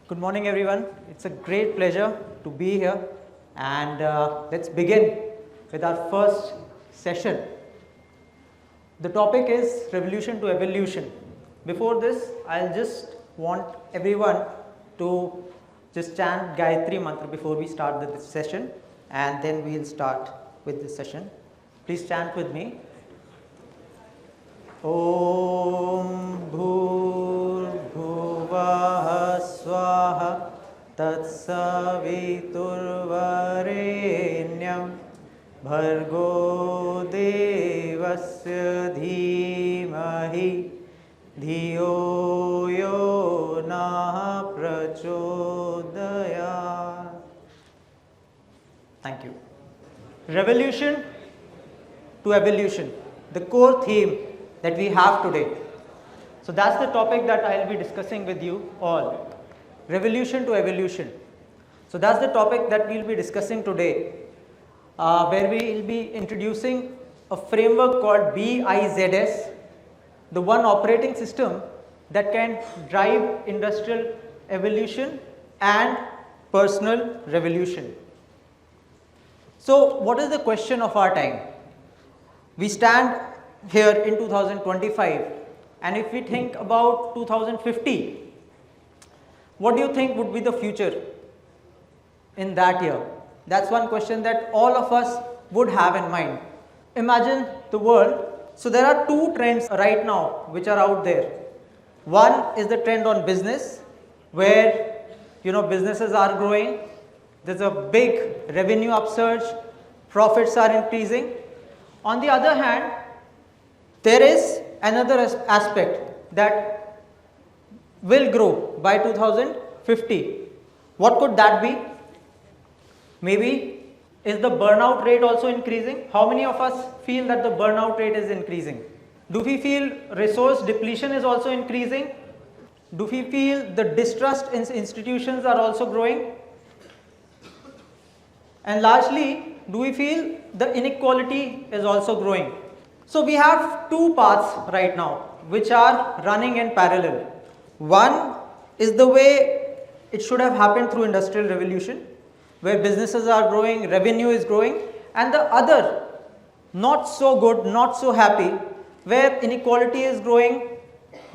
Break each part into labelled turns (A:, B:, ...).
A: Good morning, everyone. It's a great pleasure to be here, and let's begin with our first session. The topic is revolution to evolution. Before this, I'll just want everyone to just chant Gayatri Mantra before we start this session, and then we'll start with this session. Please chant with me. Om Bhurbhuvah Swaha Tatsaviturvarenyam Bhargo Devasya Dhimahi Dhiyo Yo Nah Prachodayat. Thank you. Revolution to evolution, the core theme that we have today. So that's the topic that I'll be discussing with you all. Revolution to evolution. So that's the topic that we'll be discussing today, where we will be introducing a framework called BIZS, the one operating system that can drive industrial evolution and personal revolution. So what is the question of our time? We stand here in 2025, and if we think about 2050, what do you think would be the future in that year? That's one question that all of us would have in mind. Imagine the world. So there are two trends right now which are out there. One is the trend on business, where businesses are growing, there's a big revenue upsurge, profits are increasing. On the other hand, there is another aspect that will grow by 2050. What could that be? Maybe is the burnout rate also increasing? How many of us feel that the burnout rate is increasing? Do we feel resource depletion is also increasing? Do we feel the distrust in institutions are also growing? And largely, do we feel the inequality is also growing? So we have two paths right now which are running in parallel. One is the way it should have happened through industrial revolution, where businesses are growing, revenue is growing, and the other, not so good, not so happy, where inequality is growing,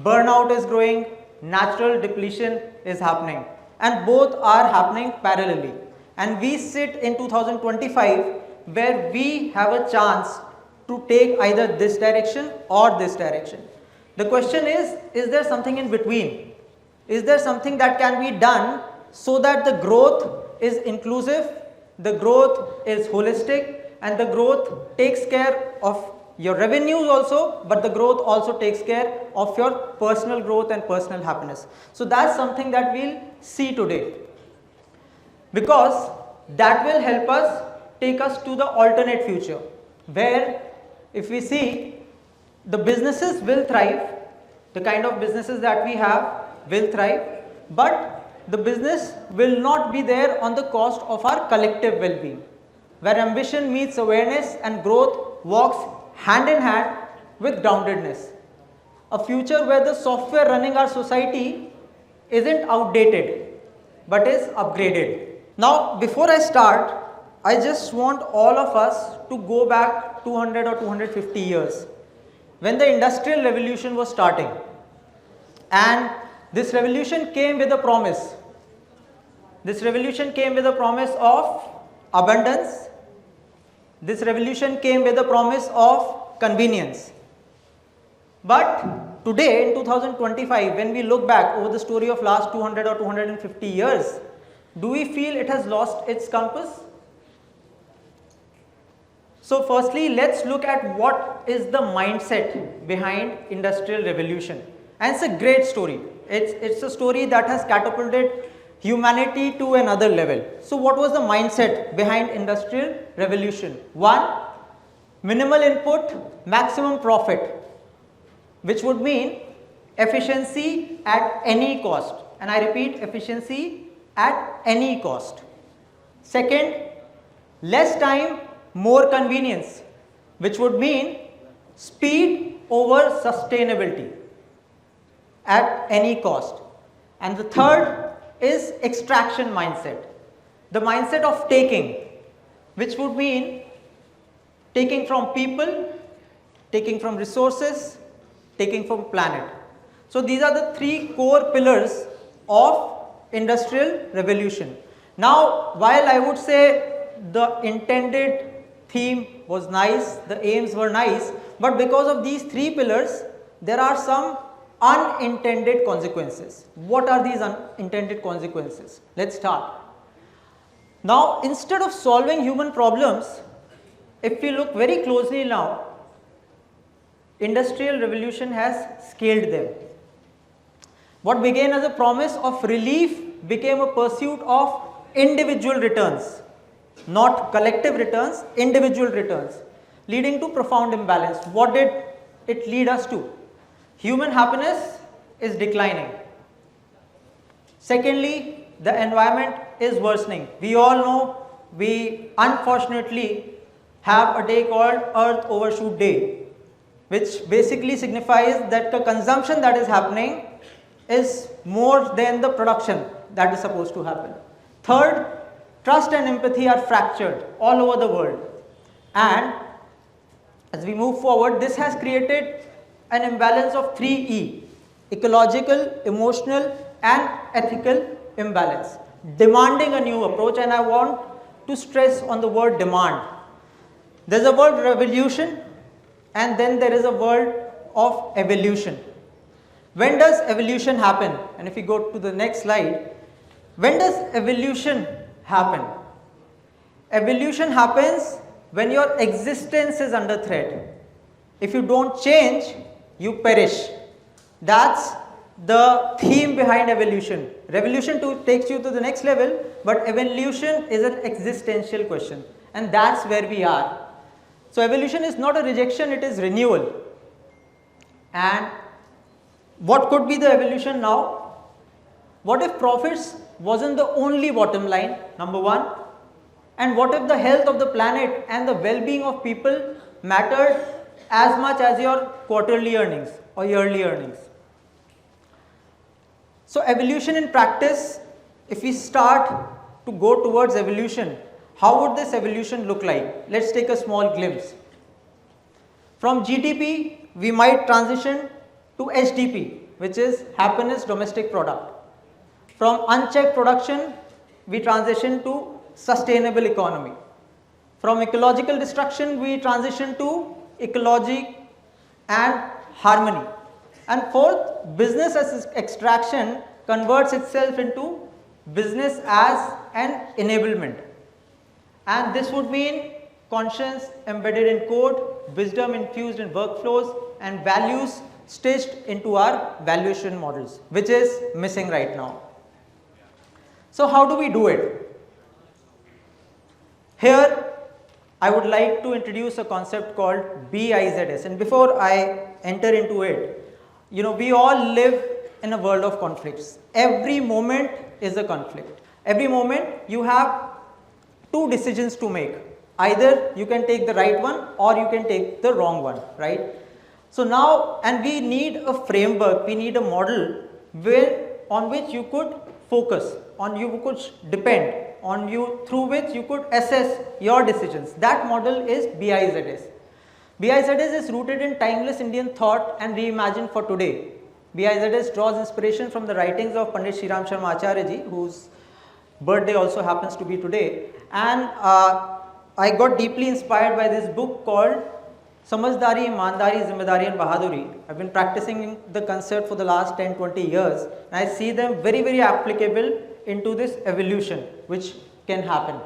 A: burnout is growing, natural depletion is happening, and both are happening parallelly. And we sit in 2025 where we have a chance to take either this direction or this direction. The question is there something in between? Is there something that can be done so that the growth is inclusive, the growth is holistic, and the growth takes care of your revenues also, but the growth also takes care of your personal growth and personal happiness? So that's something that we'll see today, because that will help us take us to the alternate future, where if we see, the businesses will thrive, the kind of businesses that we have will thrive, but the business will not be there on the cost of our collective well-being, where ambition meets awareness and growth walks hand in hand with groundedness. A future where the software running our society isn't outdated but is upgraded. Now, before I start, I just want all of us to go back 200 or 250 years, when the industrial revolution was starting, and this revolution came with a promise. This revolution came with a promise of abundance. This revolution came with a promise of convenience. But today in 2025, when we look back over the story of last 200 or 250 years, do we feel it has lost its compass? So firstly, let's look at what is the mindset behind industrial revolution. And it's a great story. It's a story that has catapulted humanity to another level. So what was the mindset behind industrial revolution? One, minimal input, maximum profit, which would mean efficiency at any cost. And I repeat, efficiency at any cost. Second, less time, more convenience, which would mean speed over sustainability at any cost. And the third, is extraction mindset, the mindset of taking, which would mean taking from people, taking from resources, taking from planet. So these are the three core pillars of industrial revolution. Now, while I would say the intended theme was nice, the aims were nice, but because of these three pillars, there are some unintended consequences. What are these unintended consequences? Let's start. Now, instead of solving human problems, if we look very closely now, industrial revolution has scaled them. What began as a promise of relief became a pursuit of individual returns, not collective returns, individual returns, leading to profound imbalance. What did it lead us to? Human happiness is declining. Secondly, the environment is worsening. We all know we unfortunately have a day called Earth Overshoot Day, which basically signifies that the consumption that is happening is more than the production that is supposed to happen. Third, trust and empathy are fractured all over the world. And as we move forward, this has created an imbalance of 3E: ecological, emotional and ethical imbalance, demanding a new approach. And I want to stress on the word demand. There is a word revolution and then there is a word of evolution. When does evolution happen? And if we go to the next slide, when does evolution happen? Evolution happens when your existence is under threat. If you don't change, you perish. That's the theme behind evolution. Revolution takes you to the next level, but evolution is an existential question, and that's where we are. So evolution is not a rejection, it is renewal. And what could be the evolution now? What if profits wasn't the only bottom line, number one? And what if the health of the planet and the well-being of people mattered as much as your quarterly earnings or yearly earnings? So evolution in practice, if we start to go towards evolution, how would this evolution look like? Let's take a small glimpse. From GDP, we might transition to HDP, which is happiness domestic product. From unchecked production, we transition to sustainable economy. From ecological destruction, we transition to ecology and harmony. And fourth, business as extraction converts itself into business as an enablement. And this would mean conscience embedded in code, wisdom infused in workflows, and values stitched into our valuation models, which is missing right now. So how do we do it? Here, I would like to introduce a concept called BIZS. And before I enter into it, we all live in a world of conflicts. Every moment is a conflict. Every moment you have two decisions to make. Either you can take the right one or you can take the wrong one, right? So now, and we need a framework, we need a model on which you could focus, you could depend, through which you could assess your decisions. That model is BIZS. BIZS is rooted in timeless Indian thought and reimagined for today. BIZS draws inspiration from the writings of Pandit Shriram Sharma Acharya ji, whose birthday also happens to be today. And I got deeply inspired by this book called Samajhdari, Imandari, Zimmedari and Bahaduri. I've been practicing the concept for the last 10-20 years, and I see them very, very applicable into this evolution which can happen.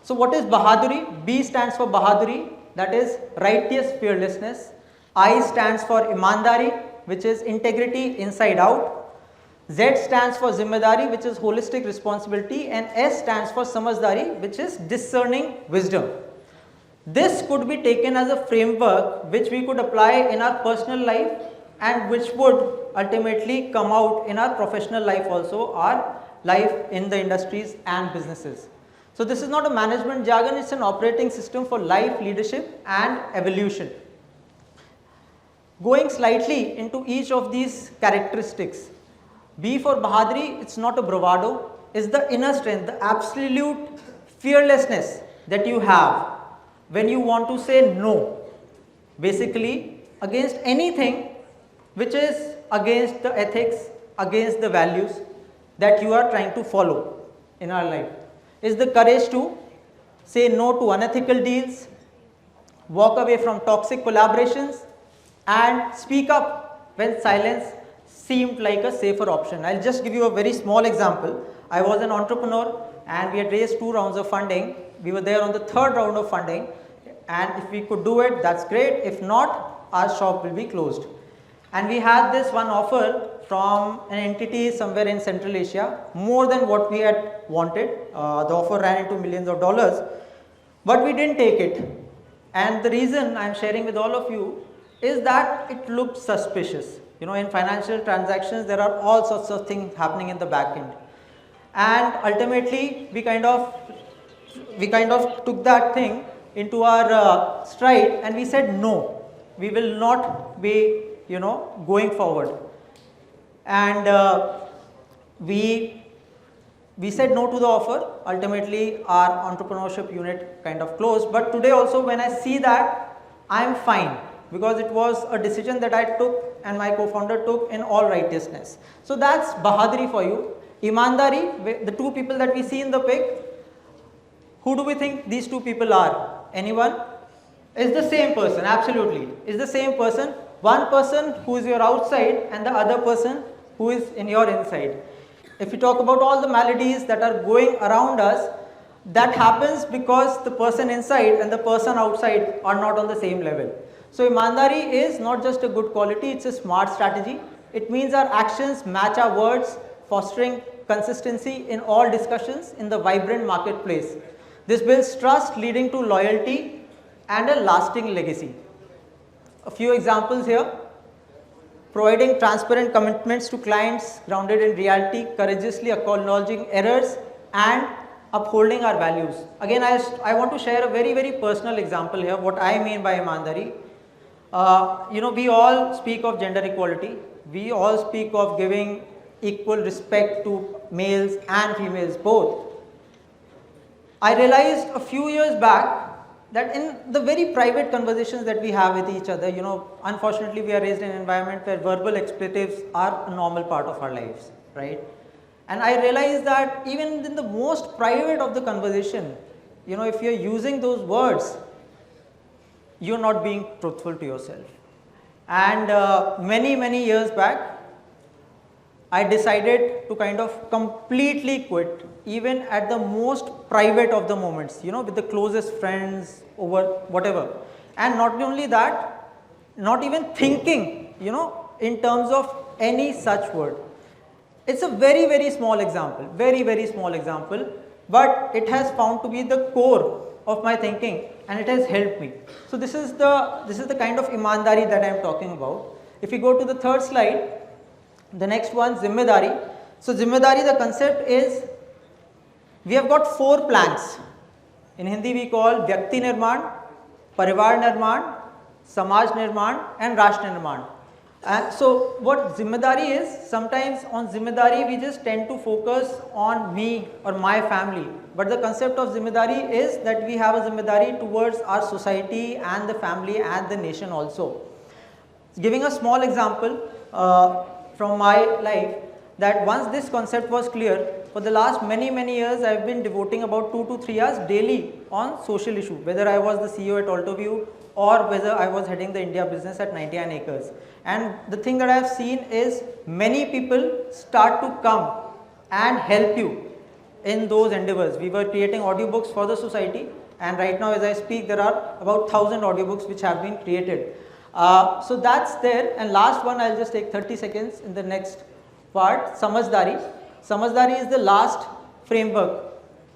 A: So what is Bahaduri? B stands for Bahaduri, that is righteous fearlessness. I stands for Imandari, which is integrity inside out. Z stands for Zimmedari, which is holistic responsibility, and S stands for Samajhdari, which is discerning wisdom. This could be taken as a framework which we could apply in our personal life and which would ultimately come out in our professional life also, our life in the industries and businesses. So this is not a management jargon, it's an operating system for life, leadership and evolution. Going slightly into each of these characteristics, B for Bahadri, it's not a bravado, it's the inner strength, the absolute fearlessness that you have when you want to say no, basically against anything which is against the ethics, against the values that you are trying to follow in our life. Is the courage to say no to unethical deals, walk away from toxic collaborations, and speak up when silence seemed like a safer option. I'll just give you a very small example. I was an entrepreneur and we had raised 2 rounds of funding. We were there on the 3rd round of funding, and if we could do it, that's great. If not, our shop will be closed. And we had this one offer from an entity somewhere in Central Asia, more than what we had wanted. The offer ran into millions of dollars, but we didn't take it. And the reason I'm sharing with all of you is that it looked suspicious. You know, in financial transactions, there are all sorts of things happening in the back end. And ultimately, we kind of took that thing into our stride, and we said no, we will not be, going forward. And we said no to the offer. Ultimately, our entrepreneurship unit kind of closed. But today also, when I see that, I am fine, because it was a decision that I took and my co-founder took in all righteousness. So that's Bahadri for you. Imandari, the 2 people that we see in the pic, who do we think these 2 people are? Anyone? Is the same person, absolutely. Is the same person. One person who is your outside and the other person who is in your inside. If you talk about all the maladies that are going around us, that happens because the person inside and the person outside are not on the same level. So Imandari is not just a good quality, it's a smart strategy. It means our actions match our words, fostering consistency in all discussions in the vibrant marketplace. This builds trust, leading to loyalty and a lasting legacy. A few examples here. Providing transparent commitments to clients grounded in reality, courageously acknowledging errors and upholding our values. Again, I want to share a very, very personal example here, what I mean by Imandari. We all speak of gender equality. We all speak of giving equal respect to males and females both. I realized a few years back that in the very private conversations that we have with each other, unfortunately we are raised in an environment where verbal expletives are a normal part of our lives, right? And I realized that even in the most private of the conversation, if you're using those words, you're not being truthful to yourself. And many, many years back, I decided to kind of completely quit, even at the most private of the moments, with the closest friends, over whatever. And not only that, not even thinking, in terms of any such word. It's a very, very small example, very, very small example, but it has found to be the core of my thinking, and it has helped me. So this is the kind of imandari that I am talking about. If we go to the 3rd slide, the next one, Zimmedari. So Zimmedari, the concept is, we have got 4 planks. In Hindi we call Vyakti Nirman, Parivar Nirman, Samaj Nirman and Rashtra Nirman. And so what Zimmedari is, sometimes on Zimmedari we just tend to focus on me or my family. But the concept of Zimmedari is that we have a Zimmedari towards our society and the family and the nation also. Giving a small example from my life, that once this concept was clear, for the last many, many years I have been devoting about 2 to 3 hours daily on social issue, whether I was the CEO at AltoView or whether I was heading the India business at 99acres. And the thing that I have seen is many people start to come and help you in those endeavors. We were creating audiobooks for the society, and right now as I speak there are about 1000 audiobooks which have been created. So that's there. And last one, I'll just take 30 seconds in the next part, Samajdari. Samajdari is the last framework,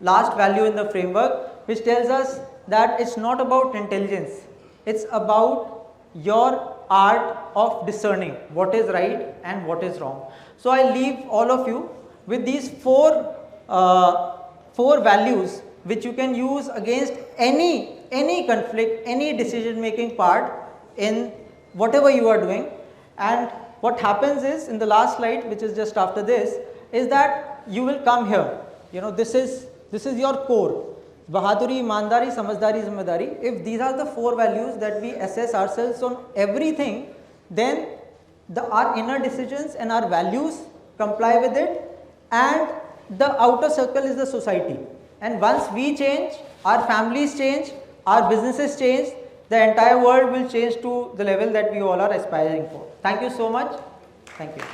A: last value in the framework, which tells us that it's not about intelligence, it's about your art of discerning what is right and what is wrong. So I leave all of you with these four values which you can use against any conflict, any decision making part in whatever you are doing. And what happens is, in the last slide, which is just after this, is that you will come here. This is your core. Bahaduri, Imandari, Samajdari, Zimmedari. If these are the 4 values that we assess ourselves on everything, then our inner decisions and our values comply with it, and the outer circle is the society. And once we change, our families change, our businesses change, the entire world will change to the level that we all are aspiring for. Thank you so much. Thank you.